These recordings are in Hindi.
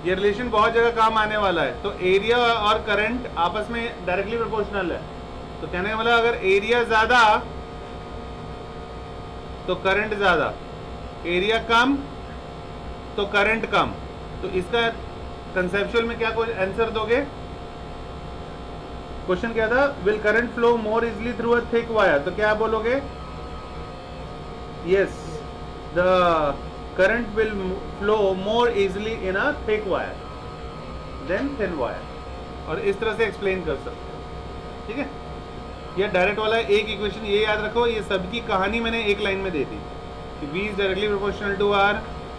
ये रिलेशन बहुत जगह काम आने वाला है। तो एरिया और करंट आपस में डायरेक्टली प्रोपोर्शनल है। तो कहने का मतलब अगर एरिया ज्यादा तो करंट ज्यादा, एरिया कम तो करंट कम। तो इसका कंसेप्चुअल में क्या आंसर दोगे? क्वेश्चन क्या था? Will current flow more easily through a thick wire? तो क्या बोलोगे? Yes, the current will flow more easily in a thick wire than thin wire. और इस तरह से एक्सप्लेन कर सकते हो, ठीक है। ये डायरेक्ट वाला एक इक्वेशन ये याद रखो, ये सबकी कहानी मैंने एक लाइन में दे दी कि V is directly proportional to R,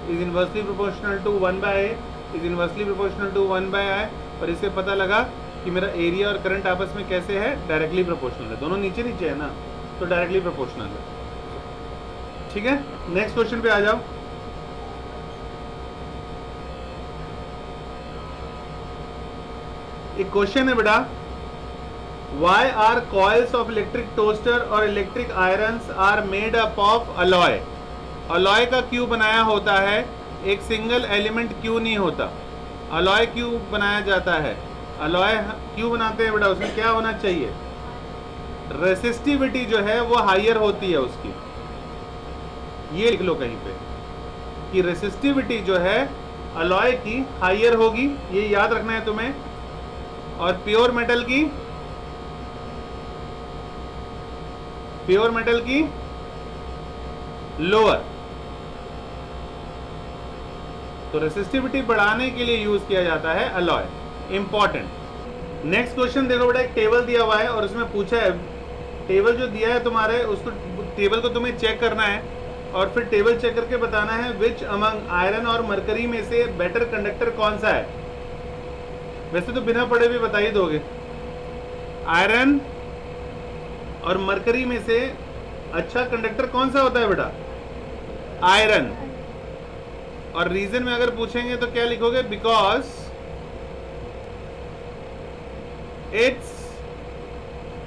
is inversely proportional to 1/A, is inversely proportional to 1/I। और इससे पता लगा कि मेरा एरिया और करंट आपस में कैसे है? डायरेक्टली प्रोपोर्शनल है। दोनों नीचे नीचे है ना, तो डायरेक्टली प्रोपोर्शनल है, ठीक है। नेक्स्ट क्वेश्चन पे आ जाओ। एक क्वेश्चन है बेटा, Why are coils of electric toaster और electric irons are made up of alloy? alloy का क्यों बनाया होता है? एक सिंगल एलिमेंट क्यों नहीं होता? alloy क्यों बनाया जाता है? alloy क्यों बनाते हैं बेटा? उसमें क्या होना चाहिए? रेसिस्टिविटी जो है वो हायर होती है उसकी। ये लिख लो कहीं पे कि रेसिस्टिविटी जो है alloy की हायर होगी, ये याद रखना है तुम्हें। और प्योर मेटल की लोअर। तो रेसिस्टिविटी बढ़ाने के लिए यूज किया जाता है अलॉय। इंपॉर्टेंट। नेक्स्ट क्वेश्चन देखो बेटा, एक टेबल दिया हुआ है और उसमें पूछा है, टेबल जो दिया है तुम्हारे, उसको टेबल को तुम्हें चेक करना है और फिर टेबल चेक करके बताना है विच अमंग आयरन और मरकरी में से बेटर कंडक्टर कौन सा है। वैसे तो बिना पढ़े भी बता ही दोगे। आयरन और मरकरी में से अच्छा कंडक्टर कौन सा होता है बेटा? आयरन। और रीजन में अगर पूछेंगे तो क्या लिखोगे? Because it's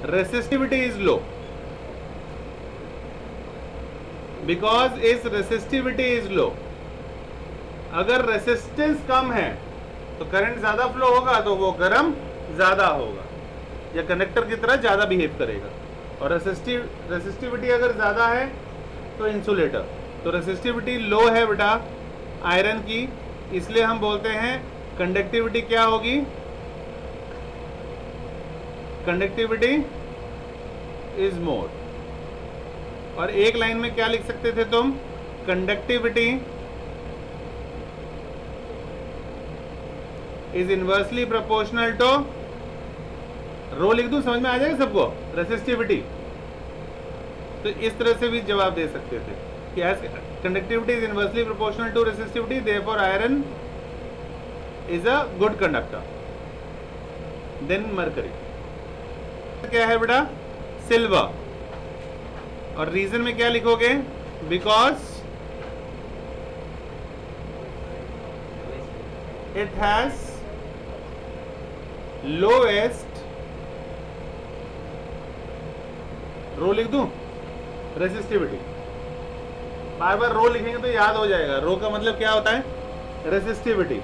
resistivity is low. Because it's resistivity is low. अगर रेसिस्टेंस कम है तो करंट ज्यादा फ्लो होगा, तो वो गर्म ज्यादा होगा या कंडक्टर की तरह ज्यादा बिहेव करेगा। और रेसिस्टिविटी अगर ज्यादा है तो इंसुलेटर। तो रेसिस्टिविटी लो है बेटा आयरन की, इसलिए हम बोलते हैं कंडक्टिविटी क्या होगी? Conductivity is more. और एक लाइन में क्या लिख सकते थे तुम? Conductivity is inversely proportional to, rho लिख दूं, समझ में आ जाएगा सबको? रेसिस्टिविटी। तो इस तरह से भी जवाब दे सकते थे कि as conductivity is inversely proportional to resistivity, therefore iron is a good conductor than mercury. क्या है बेटा? सिल्वर। और रीजन में क्या लिखोगे? बिकॉज इट हैज लोएस्ट, रो लिख दूं, रेसिस्टिविटी। बार बार रो लिखेंगे तो याद हो जाएगा। रो का मतलब क्या होता है? रेसिस्टिविटी।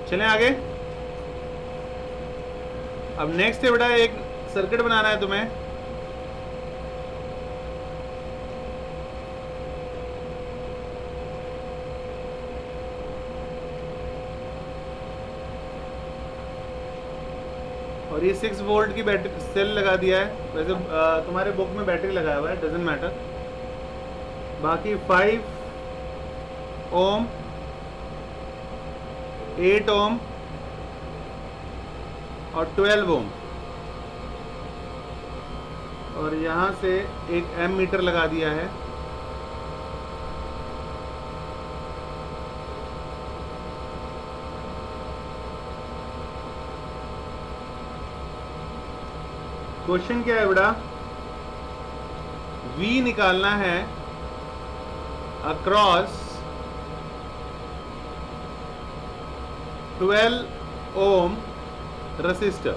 चलें आगे। अब नेक्स्ट है बेटा, एक सर्किट बनाना है तुम्हें। और ये 6 वोल्ट की बैटरी सेल लगा दिया है। वैसे तुम्हारे बुक में बैटरी लगाया हुआ है, डजंट मैटर। बाकी 5 ओम, 8 ओम और 12 ओम। और यहाँ से एक एम मीटर लगा दिया है। क्वेश्चन क्या है बेटा? V निकालना है अक्रॉस 12 ओम रसिस्टर।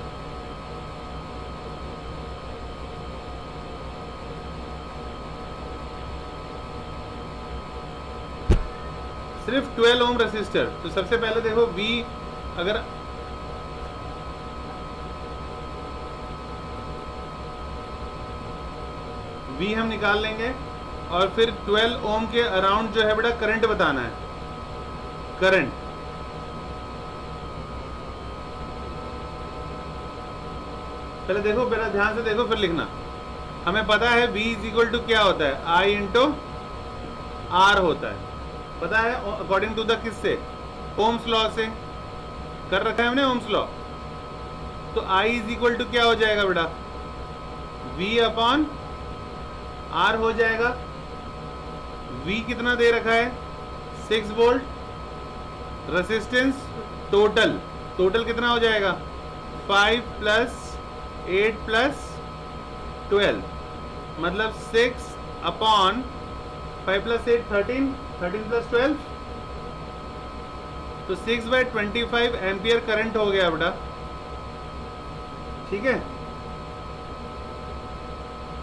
सिर्फ 12 ओम रसिस्टर। तो सबसे पहले देखो V, अगर V हम निकाल लेंगे और फिर 12 ओम के अराउंड जो है बेटा करंट बताना है, करंट। पहले देखो, बेटा ध्यान से देखो फिर लिखना। हमें पता है V इज इक्वल टू क्या होता है, I इंटू R होता है, पता है अकॉर्डिंग टू द किससे, ओम्स लॉ से कर रखा है हमने, ओम्स लॉ। तो I इज इक्वल टू क्या हो जाएगा बेटा, V अपॉन R हो जाएगा। V कितना दे रखा है, 6 वोल्ट। रेसिस्टेंस टोटल, टोटल कितना हो जाएगा, 5 प्लस 8 प्लस 12, मतलब 6 अपॉन 5 प्लस 8 13, 13 प्लस 12, तो 6/25 एम्पियर करंट हो गया बेटा। ठीक है,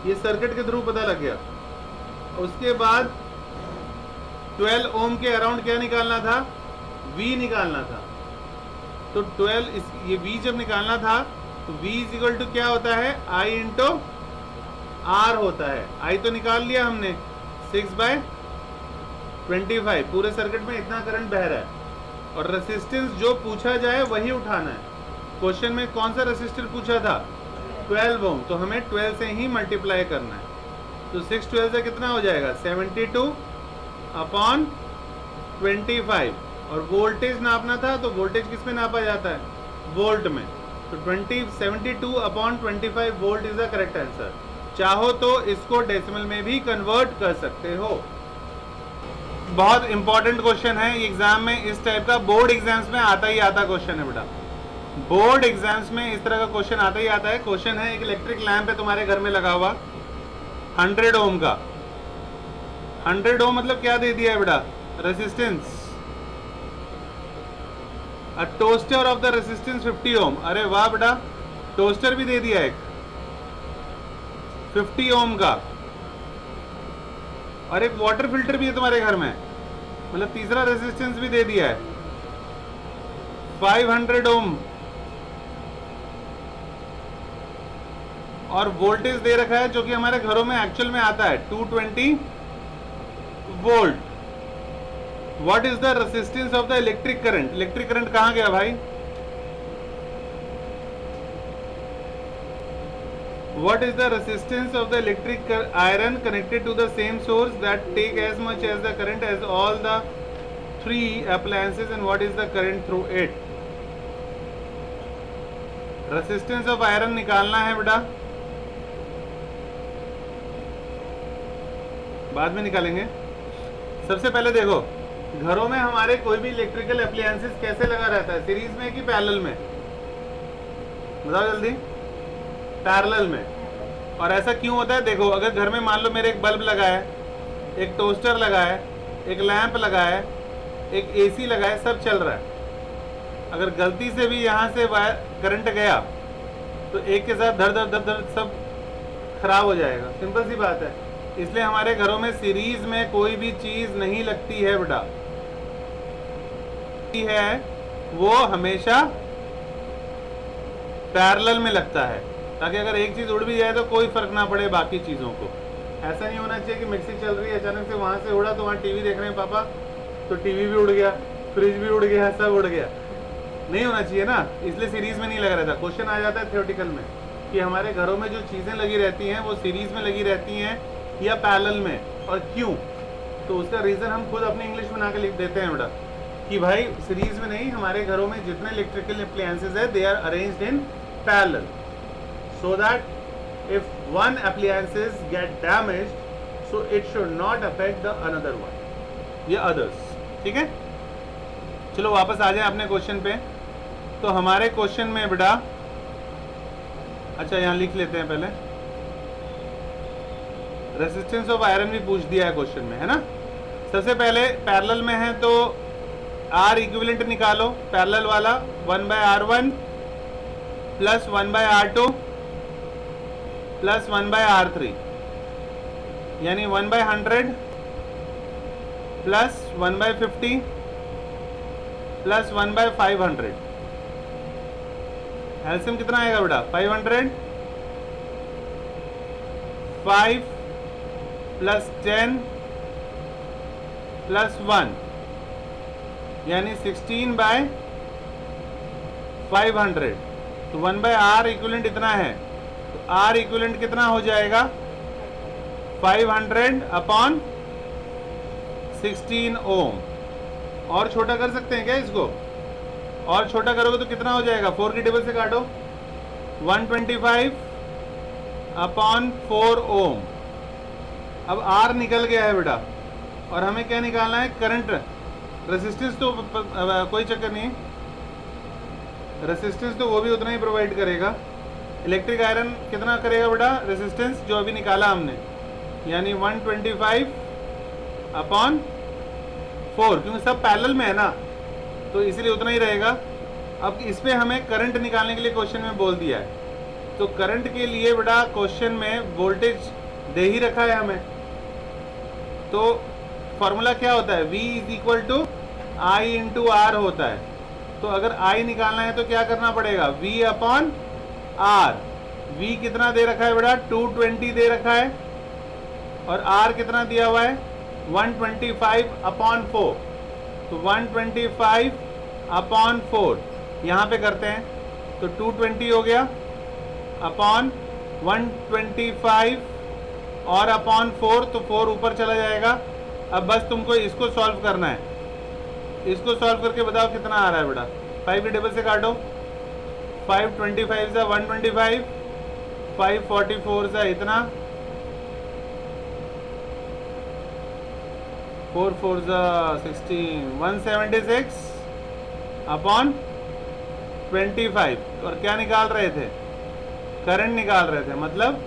ये सर्किट के थ्रू पता लग गया। उसके बाद 12 ओम के अराउंड क्या निकालना था, V निकालना था। तो 12 ये V जब निकालना था तो V इज इक्वल टू क्या होता है, I इंटू R होता है। I तो निकाल लिया हमने, 6/25, पूरे सर्किट में इतना करंट बह रहा है। और रेसिस्टेंस जो पूछा जाए वही उठाना है। क्वेश्चन में कौन सा रेसिस्टर पूछा था, 12 ओम, तो हमें 12 से ही मल्टीप्लाई करना है। तो 6 12 से कितना हो जाएगा, 72 अपॉन 25। और वोल्टेज नापना था, तो वोल्टेज किस में नापा जाता है, वोल्ट में। तो 72 upon 25 volt is the correct answer. चाहो तो इसको डेसिमल में भी कन्वर्ट कर सकते हो। बहुत इंपॉर्टेंट क्वेश्चन है एग्जाम में, इस टाइप का बोर्ड एग्जाम्स में आता ही आता क्वेश्चन है बेटा। बोर्ड एग्जाम्स में इस तरह का क्वेश्चन आता ही आता है। क्वेश्चन है, एक इलेक्ट्रिक लैंप है तुम्हारे घर में लगा हुआ 100 ओम का। 100 ओम मतलब क्या दे दिया है बेटा, resistance. A toaster of the resistance 50 ओम। अरे वाह बेटा, टोस्टर भी दे दिया एक 50 ओम का। और एक वाटर फिल्टर भी है तुम्हारे घर में, मतलब तीसरा रेजिस्टेंस भी दे दिया है 500 ओम। और वोल्टेज दे रखा है जो कि हमारे घरों में एक्चुअल में आता है 220 volt. What is the resistance of the electric current. Electric current कहां गया भाई, what is the resistance of the electric iron connected to the same source that take as much as the current as all the 3 appliances and what is the current through it। resistance of iron निकालना है बेटा, बाद में निकालेंगे। सबसे पहले देखो, घरों में हमारे कोई भी इलेक्ट्रिकल एप्लायंसेस कैसे लगा रहता है, सीरीज में कि पैरेलल में, बताओ जल्दी। पैरेलल में। और ऐसा क्यों होता है, देखो अगर घर में मान लो मेरे एक बल्ब लगा है, एक टोस्टर लगा है, एक लैंप लगा है, एक एसी लगा है, सब चल रहा है। अगर गलती से भी यहाँ से करंट गया तो एक के साथ धड़ धड़ धड़ धड़ सब खराब हो जाएगा, सिंपल सी बात है। इसलिए हमारे घरों में सीरीज में कोई भी चीज नहीं लगती है बेटा, है वो हमेशा पैरेलल में लगता है, ताकि अगर एक चीज उड़ भी जाए तो कोई फर्क ना पड़े बाकी चीजों को। ऐसा नहीं होना चाहिए कि मिक्सी चल रही है, अचानक से वहां से उड़ा तो वहां टीवी देख रहे हैं पापा, तो टीवी भी उड़ गया, फ्रिज भी उड़ गया, सब उड़ गया। नहीं होना चाहिए ना, इसलिए सीरीज में नहीं लगा रहता। क्वेश्चन आ जाता है थ्योरेटिकल में कि हमारे घरों में जो चीजें लगी रहती हैं वो सीरीज में लगी रहती हैं या पैरेलल में, और क्यों, तो उसका रीजन हम खुद अपनी इंग्लिश बना के लिख देते हैं बेटा कि भाई सीरीज में नहीं, हमारे घरों में जितने इलेक्ट्रिकल अप्लायंसेज है they are arranged in parallel, so that if one appliances get damaged so it should not affect the another one या others। ठीक है, चलो वापस आ जाए अपने क्वेश्चन पे। तो हमारे क्वेश्चन में बेटा, अच्छा यहाँ लिख लेते हैं पहले, रेजिस्टेंस ऑफ आयरन भी पूछ दिया है क्वेश्चन में, है ना। सबसे पहले पैरेलल में है तो आर इक्विवेलेंट निकालो पैरेलल वाला, 1/R1 plus 1/R2 plus 1/R3, यानी 1/100 प्लस 1/50 प्लस 1/500। एलसीएम कितना आएगा बेटा? 500, 5 प्लस 10 प्लस 1, यानी 16/500। तो 1/R इक्विवेलेंट इतना है, तो R इक्विवेलेंट कितना हो जाएगा? 500/16 ओम। और छोटा कर सकते हैं क्या इसको? और छोटा करोगे तो कितना हो जाएगा? 4 की टेबल से काटो, 125/4 ओम। अब R निकल गया है बेटा, और हमें क्या निकालना है? करंट। रेसिस्टेंस तो कोई चक्कर नहीं, रेसिस्टेंस तो वो भी उतना ही प्रोवाइड करेगा। इलेक्ट्रिक आयरन कितना करेगा बेटा रेसिस्टेंस, जो अभी निकाला हमने, यानी 125/4, क्योंकि सब पैरेलल में है ना, तो इसीलिए उतना ही रहेगा। अब इस पे हमें करंट निकालने के लिए क्वेश्चन में बोल दिया है, तो करंट के लिए बेटा क्वेश्चन में वोल्टेज दे ही रखा है हमें। तो फॉर्मूला क्या होता है? V is equal to I into R होता है। तो अगर I निकालना है तो क्या करना पड़ेगा? V/R। V कितना दे रखा है बेटा? 220 दे रखा है, और R कितना दिया हुआ है? 125/4। तो 125/4 यहाँ पे करते हैं, तो 220 हो गया अपॉन 125 और अपॉन 4, तो 4 ऊपर चला जाएगा। अब बस तुमको इसको सॉल्व करना है, इसको सॉल्व करके बताओ कितना आ रहा है बेटा। 5 की टेबल से काटो, 525 सा 125, 544 सा इतना, 4 4 सा 16, 176 अपॉन 25। और क्या निकाल रहे थे? करंट निकाल रहे थे, मतलब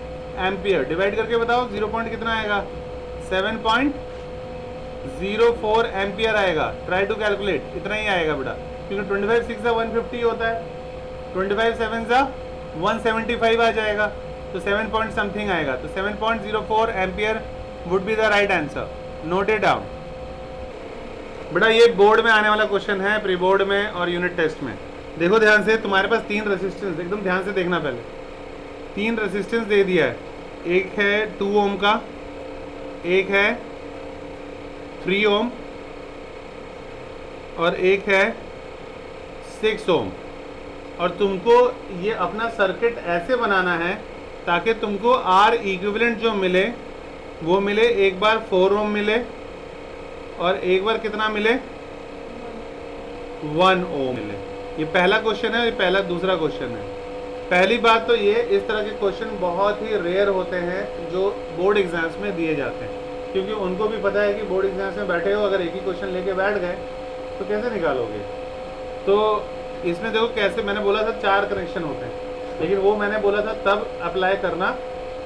एम्पियर। डिवाइड करके बताओ 0 पॉइंट कितना आएगा? 7.04 एम्पियर आएगा। ट्राई टू कैलकुलेट, इतना ही आएगा बेटा, क्योंकि 25 6 सा 150 होता है, 25 7 सा 175 आ जाएगा, तो 7 पॉइंट समथिंग आएगा। तो 7.04 ampere would be the right answer. Note it down बेटा। ये बोर्ड में आने वाला क्वेश्चन है, प्री बोर्ड में और यूनिट टेस्ट में। देखो ध्यान से, तुम्हारे पास 3 रेसिस्टेंस, एकदम ध्यान से देखना पहले। 3 रेसिस्टेंस दे दिया है, एक है 2 ओम का, एक है 3 ओम और एक है 6 ओम। और तुमको ये अपना सर्किट ऐसे बनाना है ताकि तुमको R इक्विवेलेंट जो मिले वो मिले, एक बार 4 ओम मिले और एक बार कितना मिले? 1 ओम मिले। ये पहला क्वेश्चन है, ये पहला दूसरा क्वेश्चन है। पहली बात तो ये, इस तरह के क्वेश्चन बहुत ही रेयर होते हैं जो बोर्ड एग्जाम्स में दिए जाते हैं, क्योंकि उनको भी पता है कि बोर्ड एग्जाम्स में बैठे हो, अगर एक ही क्वेश्चन लेके बैठ गए तो कैसे निकालोगे। तो इसमें देखो कैसे, मैंने बोला था 4 कनेक्शन होते हैं, लेकिन वो मैंने बोला था तब अप्लाई करना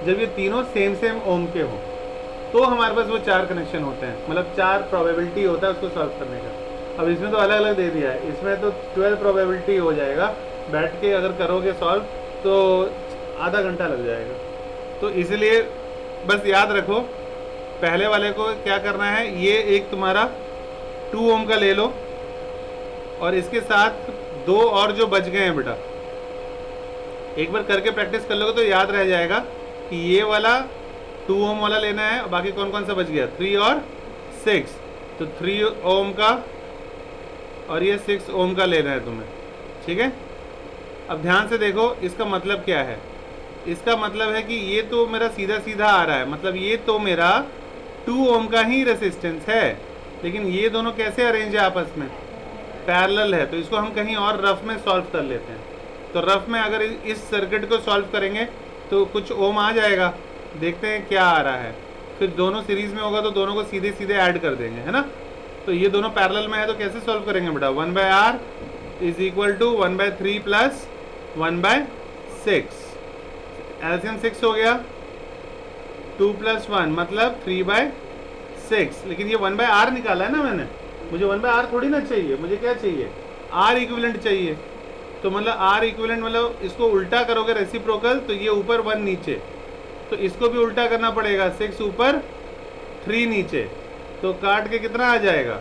जब ये तीनों सेम ओम के हो, तो हमारे पास वो 4 कनेक्शन होते हैं, मतलब 4 प्रोबेबिलिटी होता है उसको सॉल्व करने का। अब इसमें तो अलग अलग दे दिया है, इसमें तो 12 प्रोबेबिलिटी हो जाएगा। बैठ के अगर करोगे सॉल्व तो आधा घंटा लग जाएगा। तो इसलिए बस याद रखो, पहले वाले को क्या करना है, ये एक तुम्हारा 2 ओम का ले लो, और इसके साथ 2 और जो बच गए हैं बेटा, एक बार करके प्रैक्टिस कर लोगे तो याद रह जाएगा कि ये वाला 2 ओम वाला लेना है। बाकी कौन कौन सा बच गया? 3 और 6, तो 3 ओम का और ये 6 ओम का लेना है तुम्हें, ठीक है। अब ध्यान से देखो, इसका मतलब क्या है? इसका मतलब है कि ये तो मेरा सीधा सीधा आ रहा है, मतलब ये तो मेरा 2 ओम का ही रेसिस्टेंस है, लेकिन ये दोनों कैसे अरेंज है आपस में? पैरेलल है। तो इसको हम कहीं और रफ में सॉल्व कर लेते हैं। तो रफ में अगर इस सर्किट को सॉल्व करेंगे तो कुछ ओम आ जाएगा, देखते हैं क्या आ रहा है। फिर दोनों सीरीज में होगा तो दोनों को सीधे सीधे ऐड कर देंगे, है ना। तो ये दोनों पैरेलल में है, तो कैसे सॉल्व करेंगे बेटा? 1/R is equal to 1/3 plus 1/6। LCM 6 हो गया, 2 + 1 मतलब 3/6। लेकिन ये 1/R निकाला है ना मैंने, मुझे 1/R थोड़ी ना चाहिए, मुझे क्या चाहिए, R इक्विवेलेंट चाहिए। तो मतलब R इक्विवेलेंट मतलब इसको उल्टा करोगे रेसिप्रोकल तो ये ऊपर 1 नीचे, तो इसको भी उल्टा करना पड़ेगा, 6 ऊपर 3 नीचे, तो काट के कितना आ जाएगा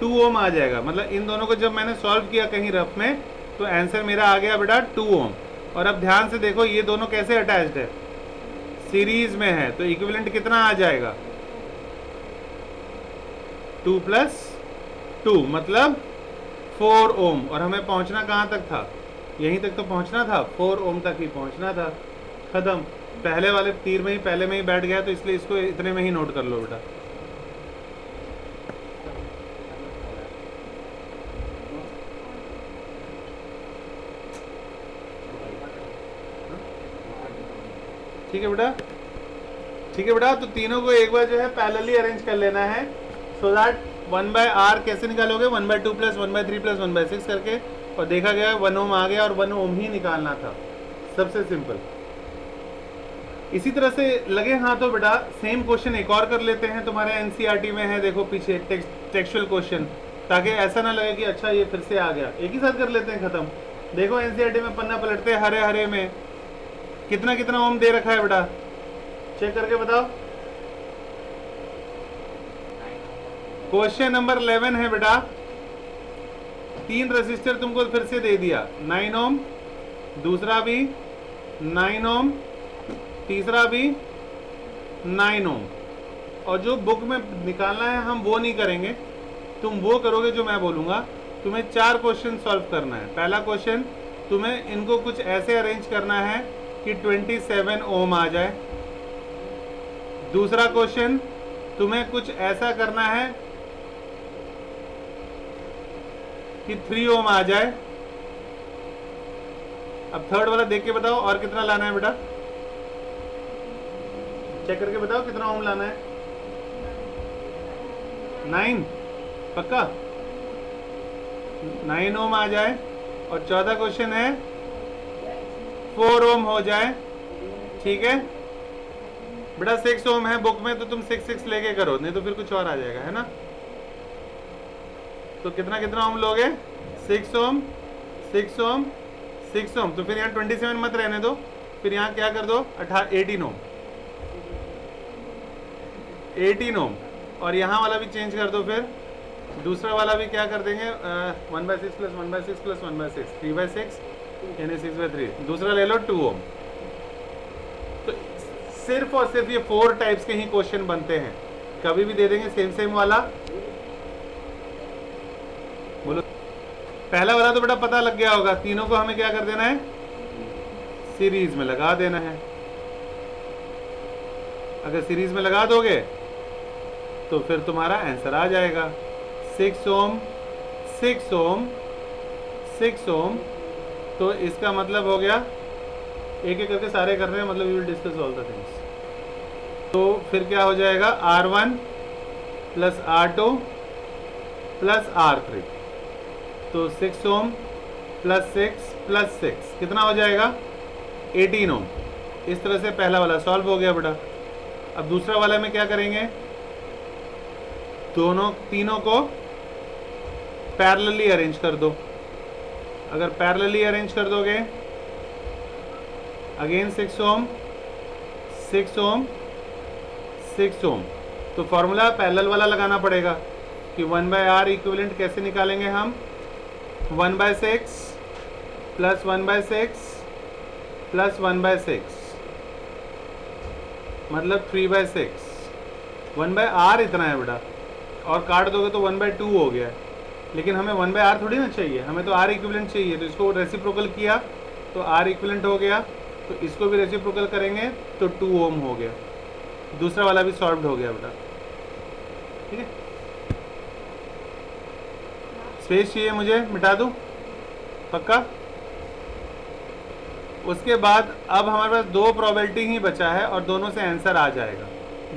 2 ओम आ जाएगा। मतलब इन दोनों को जब मैंने सॉल्व किया कहीं रफ में तो आंसर मेरा आ गया बेटा 2 ओम। और अब ध्यान से देखो ये दोनों कैसे अटैच्ड है, सीरीज में है, तो इक्विवेलेंट कितना आ जाएगा 2 + 2 मतलब 4 ओम। और हमें पहुंचना कहाँ तक था, यहीं तक तो पहुंचना था, 4 ओम तक ही पहुंचना था। खत्म, पहले वाले तीर में ही पहले में ही बैठ गया, तो इसलिए इसको इतने में ही नोट कर लो बेटा। ठीक है बेटा, ठीक है बेटा। तो तीनों को एक बार जो है पैरेलली अरेंज कर लेना है, सो दैट 1/R कैसे निकालोगे, 1/2 + 1/3 + 1/6 करके, और देखा गया 1 ओम आ गया और 1 ओम ही निकालना था, सबसे सिंपल। इसी तरह से लगे हाथों बेटा सेम क्वेश्चन एक और कर लेते हैं, तुम्हारे एनसीईआरटी में है, देखो पीछे टेक्सचुअल क्वेश्चन, ताकि ऐसा ना लगे कि अच्छा ये फिर से आ गया। एक ही साथ कर लेते हैं, खत्म। देखो एनसीईआरटी में पन्ना पलटते हैं, हरे हरे में कितना कितना ओम दे रखा है बेटा, चेक करके बताओ। क्वेश्चन नंबर 11 है बेटा, 3 रेसिस्टर तुमको फिर से दे दिया, 9 ओम, दूसरा भी 9 ओम, तीसरा भी 9 ओम। और जो बुक में निकालना है हम वो नहीं करेंगे, तुम वो करोगे जो मैं बोलूँगा। तुम्हें 4 क्वेश्चन सॉल्व करना है। पहला क्वेश्चन, तुम्हें इनको कुछ ऐसे अरेंज करना है कि 27 ओम आ जाए। दूसरा क्वेश्चन, तुम्हें कुछ ऐसा करना है कि 3 ओम आ जाए। अब थर्ड वाला देख के बताओ और कितना लाना है बेटा, चेक करके बताओ कितना ओम लाना है। 9 पक्का, 9 ओम आ जाए। और चौथा क्वेश्चन है 4 ओम हो जाए, ठीक है बेटा। 6 ओम है बुक में, तो तुम 6 लेके करो, नहीं तो फिर कुछ और आ जाएगा, है ना। तो कितना कितना ओम लोगे, 6 ओम 6 ओम 6 ओम। तो फिर यहाँ 27 मत रहने दो, फिर यहाँ क्या कर दो 18 ओम 18 ओम। और यहाँ वाला भी चेंज कर दो, फिर दूसरा वाला भी क्या कर देंगे 1/6 + 1/6 + 1/6 3/6 यानी 6/3। दूसरा ले लो 2 ओम। तो सिर्फ और सिर्फ ये 4 टाइप्स के ही क्वेश्चन बनते हैं, कभी भी दे देंगे सेम वाला। बोलो, पहला वाला तो बेटा पता लग गया होगा, तीनों को हमें क्या कर देना है, सीरीज में लगा देना है। अगर सीरीज में लगा दोगे तो फिर तुम्हारा आंसर आ जाएगा 6 ओम 6 ओम 6 ओम। तो इसका मतलब हो गया, एक एक करके सारे कर रहे हैं, मतलब we will discuss all the things. तो फिर क्या हो जाएगा R1 + R2 + R3, तो 6 ओम + 6 + 6 कितना हो जाएगा 18 ओम। इस तरह से पहला वाला सॉल्व हो गया बेटा। अब दूसरा वाला में क्या करेंगे, तीनों को पैरेलली अरेंज कर दो। अगर पैरेलली अरेंज कर दोगे, अगेन 6 ओम 6 ओम 6 ओम, तो फॉर्मूला पैरेलल वाला लगाना पड़ेगा कि 1/R इक्विवेलेंट कैसे निकालेंगे हम, 1/6 + 1/6 + 1/6 मतलब 3/6। 1/R इतना है बेटा, और काट दोगे तो 1/2 हो गया। लेकिन हमें 1/R थोड़ी ना चाहिए, हमें तो R इक्विवेलेंट चाहिए। तो इसको रेसिप्रोकल किया तो R इक्विवेलेंट हो गया, तो इसको भी रेसिप्रोकल करेंगे तो 2 ओम हो गया। दूसरा वाला भी सॉल्व हो गया बेटा, ठीक है। स्पेस चाहिए मुझे, मिटा दूं पक्का। उसके बाद अब हमारे पास 2 प्रोबेबिलिटी ही बचा है और दोनों से आंसर आ जाएगा।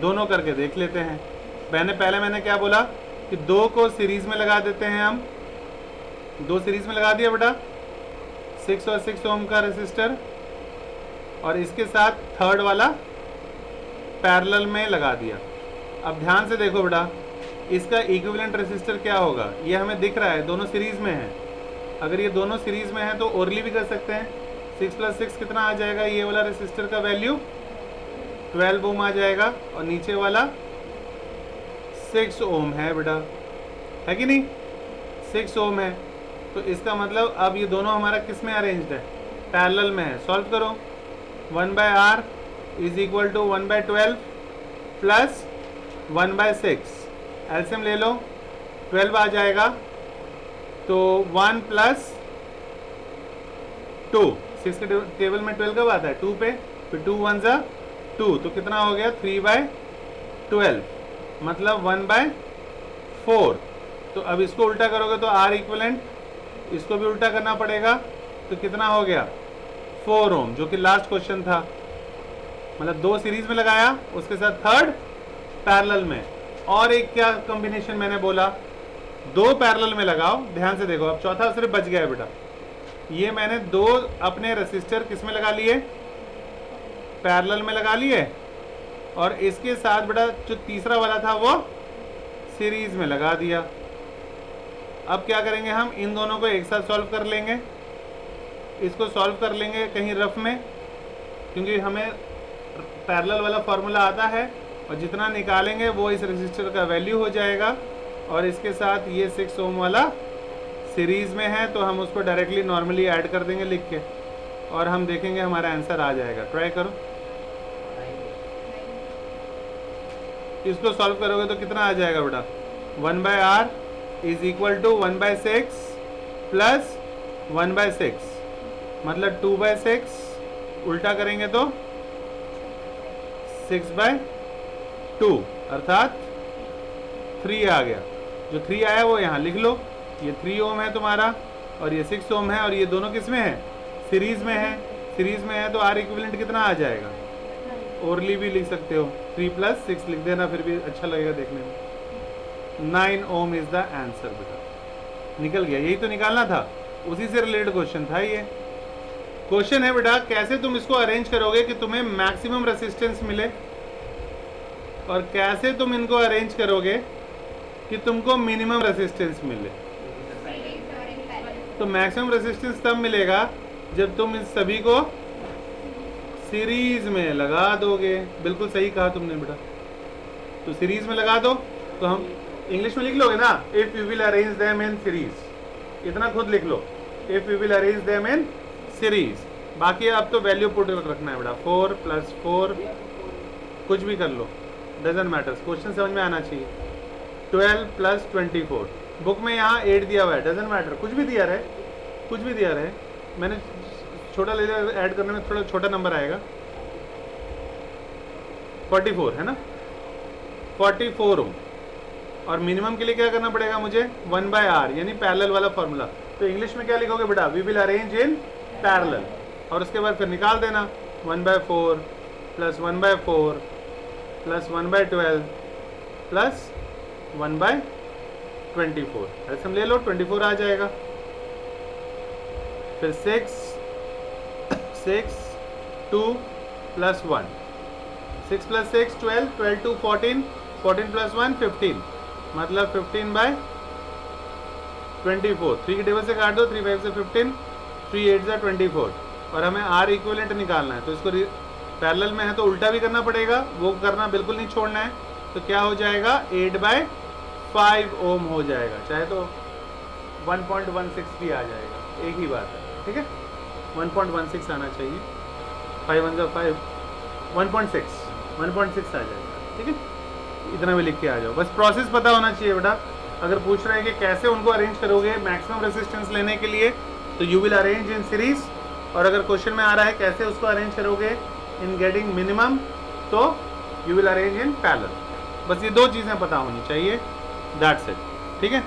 दोनों करके देख लेते हैं। पहले मैंने क्या बोला कि 2 को सीरीज में लगा देते हैं हम। 2 सीरीज में लगा दिया बेटा, 6 और 6 ओम का रेसिस्टर, और इसके साथ थर्ड वाला पैरेलल में लगा दिया। अब ध्यान से देखो बेटा, इसका इक्विवेलेंट रेसिस्टर क्या होगा, ये हमें दिख रहा है, दोनों सीरीज में है। अगर ये दोनों सीरीज में है तो ओरली भी कर सकते हैं। 6 + 6 कितना आ जाएगा, ये वाला रेसिस्टर का वैल्यू 12 ओम आ जाएगा, और नीचे वाला 6 ओम है बेटा, है कि नहीं, 6 ओम है। तो इसका मतलब अब ये दोनों हमारा किस में अरेंज्ड है, पैरेलल में है। सॉल्व करो, 1/R is equal to 1/12 plus 1/6, LCM ले लो, 12 आ जाएगा, तो 1 + 2, 6 के टेबल में 12 कब आता है, 2 पे, फिर 2 1 ज़ा 2, तो कितना हो गया 3/12, मतलब 1/4। तो अब इसको उल्टा करोगे तो R इक्विवेलेंट, इसको भी उल्टा करना पड़ेगा, तो कितना हो गया 4 ओम, जो कि लास्ट क्वेश्चन था। मतलब 2 सीरीज में लगाया, उसके साथ थर्ड पैरेलल में, और एक क्या कॉम्बिनेशन मैंने बोला, 2 पैरेलल में लगाओ। ध्यान से देखो, अब चौथा सिर्फ बच गया है बेटा। ये मैंने 2 अपने रेसिस्टर किस में लगा लिए, पैरेलल में लगा लिए, और इसके साथ बेटा जो तीसरा वाला था वो सीरीज में लगा दिया। अब क्या करेंगे, हम इन दोनों को एक साथ सॉल्व कर लेंगे। इसको सॉल्व कर लेंगे कहीं रफ में, क्योंकि हमें पैरेलल वाला फार्मूला आता है, और जितना निकालेंगे वो इस रेसिस्टर का वैल्यू हो जाएगा। और इसके साथ ये 6 ओम वाला सीरीज में है, तो हम उसको डायरेक्टली नॉर्मली ऐड कर देंगे लिख के, और हम देखेंगे हमारा आंसर आ जाएगा। ट्राई करो, इसको सॉल्व करोगे तो कितना आ जाएगा बेटा, 1/R is equal to 1/6 plus 1/6, मतलब 2/6, उल्टा करेंगे तो 6/2, अर्थात 3 आ गया। जो 3 आया वो यहाँ लिख लो, ये 3 ओम है तुम्हारा, और ये 6 ओम है, और ये दोनों किस में है, सीरीज में है। सीरीज में है तो R इक्विवेलेंट कितना आ जाएगा, ओरली भी लिख सकते हो, 3 + 6 लिख देना, फिर भी अच्छा लगेगा देखने में। 9 ओम इज द आंसर बेटा, निकल गया। यही तो निकालना था, उसी से रिलेटेड क्वेश्चन था ये। क्वेश्चन है बेटा, कैसे तुम इसको अरेंज करोगे कि तुम्हें मैक्सिमम रेसिस्टेंस मिले, और कैसे तुम इनको अरेंज करोगे कि तुमको मिनिमम रेसिस्टेंस मिले। तो मैक्सिमम रेसिस्टेंस तब मिलेगा जब तुम इस सभी को सीरीज में लगा दोगे। बिल्कुल सही कहा तुमने बेटा, तो सीरीज में लगा दो, तो हम इंग्लिश में लिख लोगे ना, if you will arrange them in series, इतना खुद लिख लो, if you will arrange them in series. बाकी अब तो वैल्यू पुट रखना है बेटा, 4 + 4, कुछ भी कर लो, डजंट मैटर, क्वेश्चन समझ में आना चाहिए। 12 + 24, बुक में यहाँ 8 दिया हुआ है, डजंट मैटर, कुछ भी दिया रहे, कुछ भी दिया रहे। मैंने छोटा ले लिया, ऐड करने में थोड़ा छोटा नंबर आएगा, 44 है ना, 44 ओम। और मिनिमम के लिए क्या करना पड़ेगा मुझे, 1/R, यानी पैरेलल वाला फॉर्मूला। तो इंग्लिश में क्या लिखोगे बेटा, we will arrange in parallel, और उसके बाद फिर निकाल देना, 1/4 प्लस 1/4 प्लस 1/12 प्लस 1/24, ऐसे हम ले लो, 24 आ जाएगा। फिर 6 2 + 1, 6 + 6 12, 12 2 14, 14 + 1 15, मतलब 15/24। 3 के टेबल से काट दो, 3 5 से 15, 3 8 से 24, और हमें R इक्विवेलेंट निकालना है। तो इसको पैरेलल में है तो उल्टा भी करना पड़ेगा, वो करना बिल्कुल नहीं छोड़ना है। तो क्या हो जाएगा, 8/5 ओम हो जाएगा, चाहे तो 1.16 भी आ जाएगा, एक ही बात है, ठीक है, 1.16 आना चाहिए, 5 1 5, 1.6 आ जाएगा, ठीक है, इतना भी लिख के आ जाओ, बस प्रोसेस पता होना चाहिए बेटा। अगर पूछ रहे हैं कि कैसे उनको अरेंज करोगे मैक्सिमम रेसिस्टेंस लेने के लिए, तो you will arrange in series, और अगर क्वेश्चन में आ रहा है कैसे उसको अरेंज करोगे इन गेटिंग मिनिमम, तो you will arrange in parallel. बस ये 2 चीज़ें पता होनी चाहिए, दैट्स इट, ठीक है।